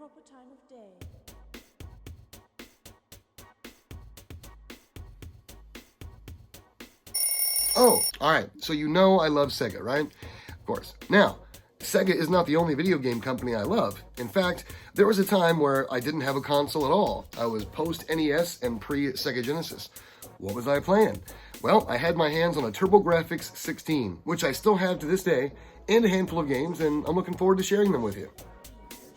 proper time of day. Oh, alright, so you know I love Sega, right? Of course. Now, Sega is not the only video game company I love. In fact, there was a time where I didn't have a console at all. I was post-NES and pre-Sega Genesis. What was I playing? Well, I had my hands on a TurboGrafx-16, which I still have to this day, and a handful of games, and I'm looking forward to sharing them with you.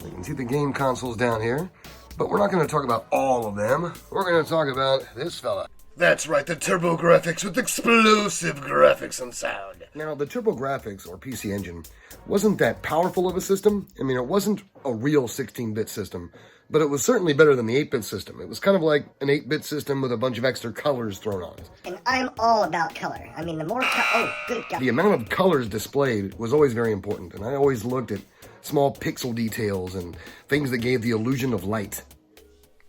You can see the game consoles down here, but we're not going to talk about all of them. We're going to talk about this fella. That's right, the TurboGrafx with explosive graphics and sound. Now, the TurboGrafx, or PC Engine, wasn't that powerful of a system. I mean, it wasn't a real 16-bit system, but it was certainly better than the 8-bit system. It was kind of like an 8-bit system with a bunch of extra colors thrown on it. And I'm all about color. I mean, the more oh, good God. The amount of colors displayed was always very important, and I always looked at small pixel details and things that gave the illusion of light.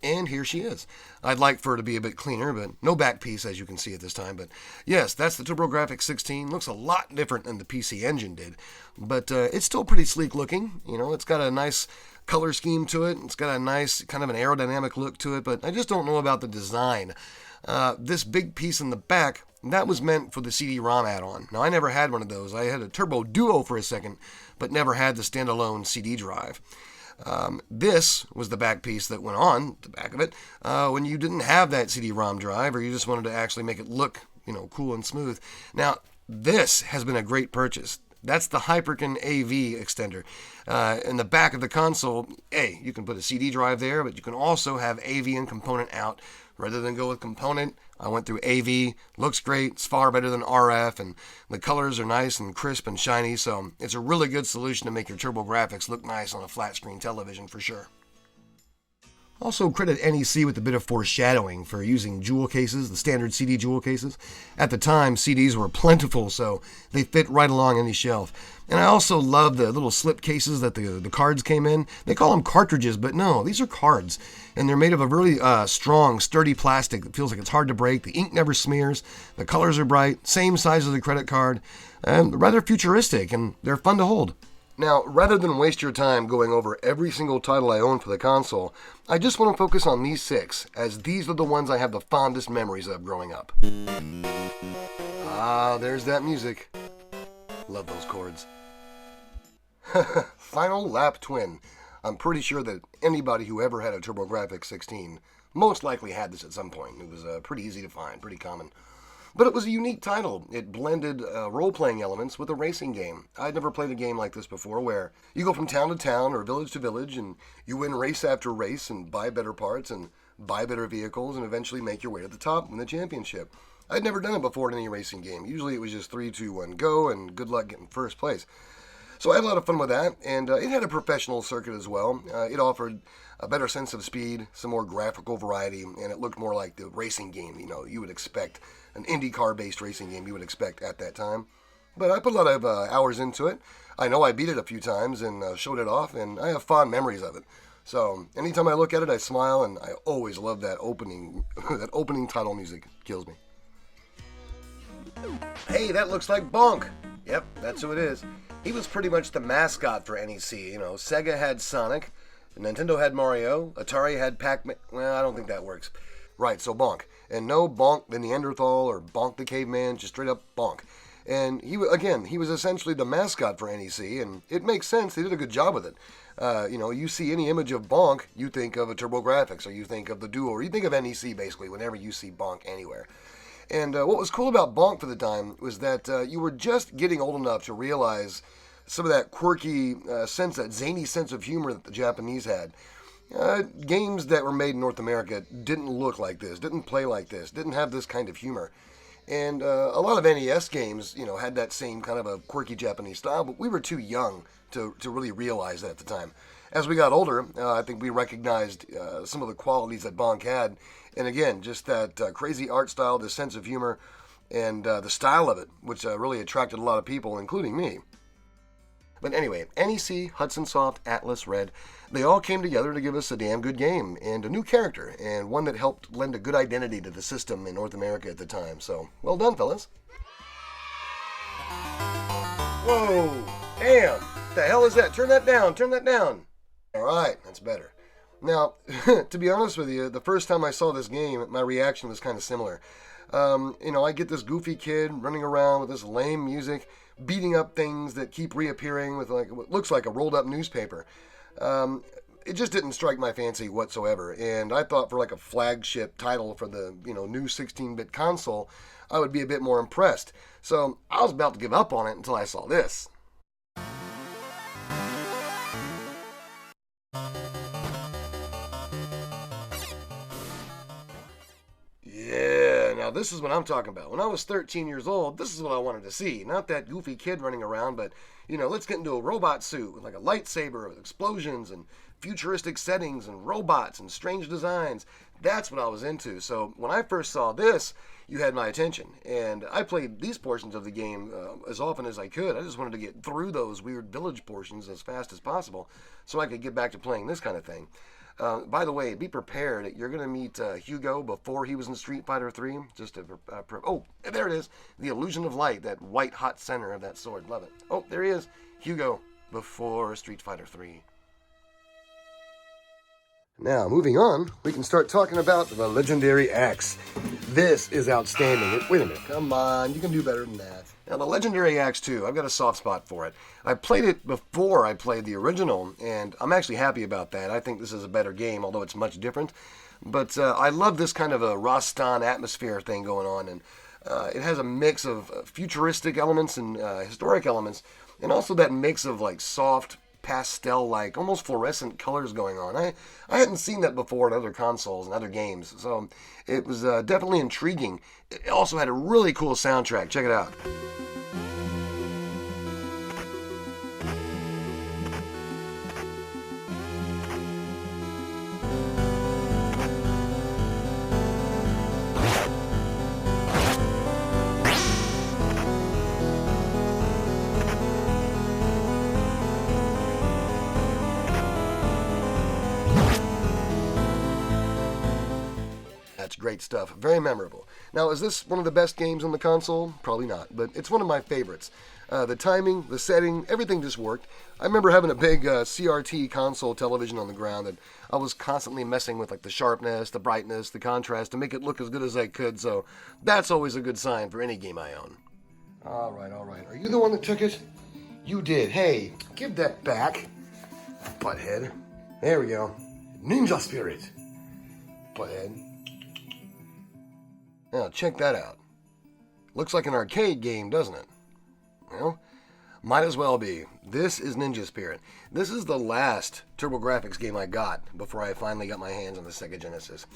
And here she is. I'd like for her to be a bit cleaner, but no back piece as you can see at this time. But yes, that's the TurboGrafx-16. Looks a lot different than the PC Engine did, but it's still pretty sleek looking. You know, it's got a nice color scheme to it. It's got a nice kind of an aerodynamic look to it, but I just don't know about the design. This big piece in the back, that was meant for the CD-ROM add-on. Now, I never had one of those. I had a Turbo Duo for a second, but never had the standalone CD drive. This was the back piece that went on the back of it when you didn't have that CD-ROM drive, or you just wanted to actually make it look, you know, cool and smooth. Now, this has been a great purchase. That's the Hyperkin AV extender. In the back of the console, you can put a CD drive there, but you can also have AV and component out. Rather than go with component, I went through AV. Looks great. It's far better than RF, and the colors are nice and crisp and shiny, so it's a really good solution to make your TurboGrafx look nice on a flat screen television for sure. Also credit NEC with a bit of foreshadowing for using jewel cases, the standard CD jewel cases. At the time, CDs were plentiful, so they fit right along any shelf. And I also love the little slip cases that the cards came in. They call them cartridges, but no, these are cards. And they're made of a really strong, sturdy plastic that feels like it's hard to break. The ink never smears. The colors are bright, same size as a credit card, and rather futuristic, and they're fun to hold. Now, rather than waste your time going over every single title I own for the console, I just want to focus on these 6, as these are the ones I have the fondest memories of growing up. Ah, there's that music. Love those chords. Final Lap Twin. I'm pretty sure that anybody who ever had a TurboGrafx-16 most likely had this at some point. It was pretty easy to find, pretty common. But it was a unique title. It blended role-playing elements with a racing game. I'd never played a game like this before, where you go from town to town or village to village, and you win race after race and buy better parts and buy better vehicles and eventually make your way to the top and win the championship. I'd never done it before in any racing game. Usually it was just 3, 2, 1, go, and good luck getting first place. So I had a lot of fun with that, and it had a professional circuit as well. It offered a better sense of speed, some more graphical variety, and it looked more like the racing game, you know, you would expect, an IndyCar-based racing game you would expect at that time. But I put a lot of hours into it. I know I beat it a few times and showed it off, and I have fond memories of it. So anytime I look at it, I smile, and I always love that opening, that opening title music. Kills me. Hey, that looks like Bonk. Yep, that's who it is. He was pretty much the mascot for NEC. You know, Sega had Sonic, Nintendo had Mario, Atari had Pac-Man. Well, I don't think that works. Right, so Bonk. And no Bonk the Neanderthal or Bonk the Caveman, just straight up Bonk. And he was essentially the mascot for NEC, and it makes sense. They did a good job with it. You know, you see any image of Bonk, you think of a TurboGrafx, or you think of the Duo, or you think of NEC, basically, whenever you see Bonk anywhere. And what was cool about Bonk for the time was that you were just getting old enough to realize some of that quirky sense, that zany sense of humor that the Japanese had. Games that were made in North America didn't look like this, didn't play like this, didn't have this kind of humor. And a lot of NES games, you know, had that same kind of a quirky Japanese style, but we were too young to really realize that at the time. As we got older, I think we recognized some of the qualities that Bonk had. And again, just that crazy art style, the sense of humor, and the style of it, which really attracted a lot of people, including me. But anyway, NEC, Hudson Soft, Atlas, Red, they all came together to give us a damn good game and a new character, and one that helped lend a good identity to the system in North America at the time. So, well done, fellas. Whoa! Damn! What the hell is that? Turn that down! Turn that down! Alright, that's better. Now, to be honest with you, the first time I saw this game, my reaction was kind of similar. I get this goofy kid running around with this lame music, beating up things that keep reappearing with like what looks like a rolled up newspaper. It just didn't strike my fancy whatsoever, and I thought for like a flagship title for the new 16-bit console, I would be a bit more impressed. So I was about to give up on it until I saw this. Yeah, now this is what I'm talking about. When I was 13 years old, this is what I wanted to see. Not that goofy kid running around, but, let's get into a robot suit with like a lightsaber with explosions and futuristic settings and robots and strange designs. That's what I was into. So when I first saw this, you had my attention. And I played these portions of the game as often as I could. I just wanted to get through those weird village portions as fast as possible so I could get back to playing this kind of thing. By the way, be prepared. You're going to meet Hugo before he was in Street Fighter 3. Just to, oh, there it is. The illusion of light, that white hot center of that sword. Love it. Oh, there he is. Hugo before Street Fighter 3. Now, moving on, we can start talking about the legendary axe. This is outstanding. Wait a minute. Come on. You can do better than that. Now, the legendary axe 2, I've got a soft spot for it. I played it before I played the original, and I'm actually happy about that. I think this is a better game, although it's much different. But I love this kind of a Rastan atmosphere thing going on, and it has a mix of futuristic elements and historic elements, and also that mix of like soft, pastel-like, almost fluorescent colors going on. I hadn't seen that before in other consoles and other games, so it was definitely intriguing. It also had a really cool soundtrack. Check it out. That's great stuff. Very memorable. Now, is this one of the best games on the console? Probably not, but it's one of my favorites. The timing, the setting, everything just worked. I remember having a big CRT console television on the ground that I was constantly messing with, like the sharpness, the brightness, the contrast to make it look as good as I could, so that's always a good sign for any game I own. All right. Are you the one that took it? You did. Hey, give that back, butthead. There we go. Ninja Spirit. Butthead. Now, check that out. Looks like an arcade game, doesn't it? Well, might as well be. This is Ninja Spirit. This is the last TurboGrafx game I got before I finally got my hands on the Sega Genesis.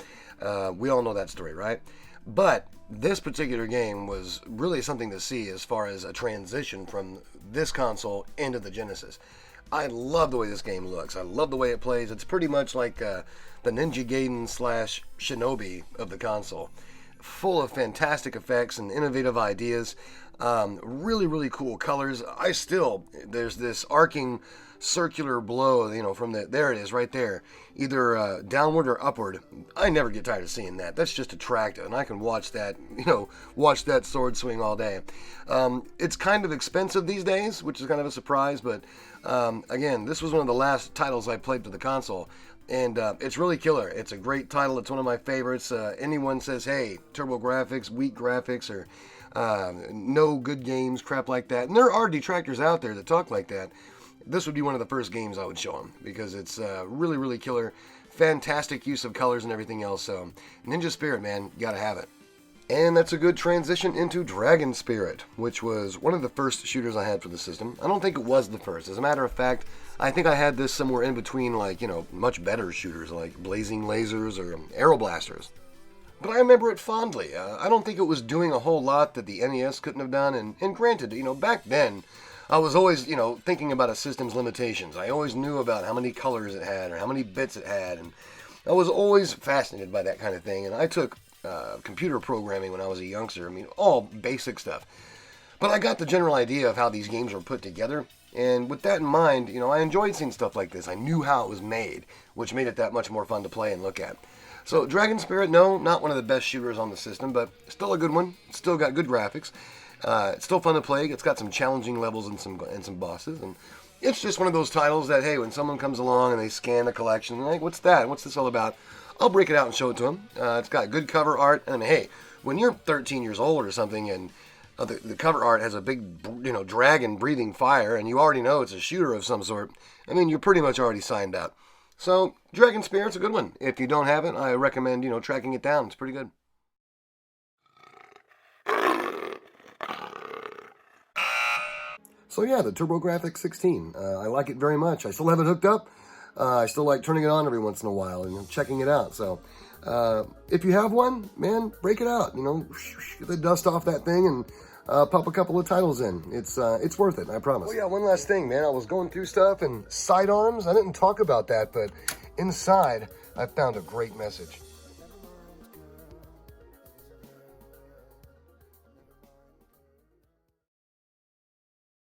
We all know that story, right? But this particular game was really something to see as far as a transition from this console into the Genesis. I love the way this game looks. I love the way it plays. It's pretty much like the Ninja Gaiden / Shinobi of the console. Full of fantastic effects and innovative ideas. Really cool colors. There's this arcing circular blow, from there it is, right there. Either downward or upward. I never get tired of seeing that. That's just attractive, and I can watch that, watch that sword swing all day. It's kind of expensive these days, which is kind of a surprise, but again, this was one of the last titles I played for the console. And it's really killer. It's a great title. It's one of my favorites. Anyone says, hey, TurboGrafx, weak graphics, or no good games, crap like that. And there are detractors out there that talk like that. This would be one of the first games I would show them because it's really killer. Fantastic use of colors and everything else. So Ninja Spirit, man, you gotta have it. And that's a good transition into Dragon Spirit, which was one of the first shooters I had for the system. I don't think it was the first. As a matter of fact, I think I had this somewhere in between, much better shooters like Blazing Lasers or Aero Blasters. But I remember it fondly. I don't think it was doing a whole lot that the NES couldn't have done. And granted, back then, I was always, thinking about a system's limitations. I always knew about how many colors it had or how many bits it had. And I was always fascinated by that kind of thing. And I took computer programming when I was a youngster. All basic stuff. But I got the general idea of how these games were put together. And with that in mind, I enjoyed seeing stuff like this. I knew how it was made, which made it that much more fun to play and look at. So Dragon Spirit, no, not one of the best shooters on the system, but still a good one. Still got good graphics. It's still fun to play. It's got some challenging levels and some bosses. And It's just one of those titles that, hey, when someone comes along and they scan the collection, they're like, what's that? What's this all about? I'll break it out and show it to them. It's got good cover art. And hey, when you're 13 years old or something and the cover art has a big, dragon breathing fire, and you already know it's a shooter of some sort, I mean, you're pretty much already signed out. So, Dragon Spirit's a good one. If you don't have it, I recommend, tracking it down. It's pretty good. So yeah, the TurboGrafx-16. I like it very much. I still have it hooked up. I still like turning it on every once in a while and checking it out. So if you have one, man, break it out. Get the dust off that thing and pop a couple of titles in. It's worth it, I promise. Oh yeah, one last thing, man. I was going through stuff and sidearms. I didn't talk about that, but inside I found a great message.